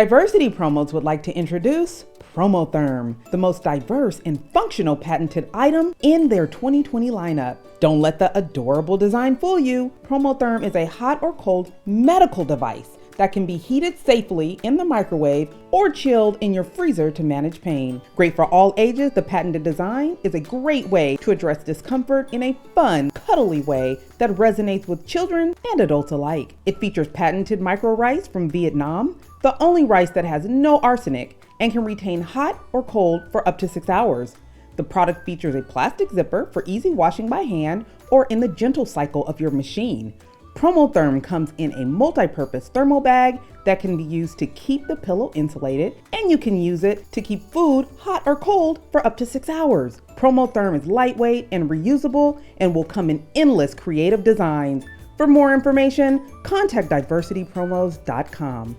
Diversity Promos would like to introduce PromoTherm, the most diverse and functional patented item in their 2020 lineup. Don't let the adorable design fool you. PromoTherm is a hot or cold medical device that can be heated safely in the microwave or chilled in your freezer to manage pain. Great for all ages, the patented design is a great way to address discomfort in a fun, cuddly way that resonates with children and adults alike. It features patented micro rice from Vietnam, the only rice that has no arsenic and can retain hot or cold for up to 6 hours. The product features a plastic zipper for easy washing by hand or in the gentle cycle of your machine. PromoTherm comes in a multi-purpose thermal bag that can be used to keep the pillow insulated, and you can use it to keep food hot or cold for up to 6 hours. PromoTherm is lightweight and reusable and will come in endless creative designs. For more information, contact diversitypromos.com.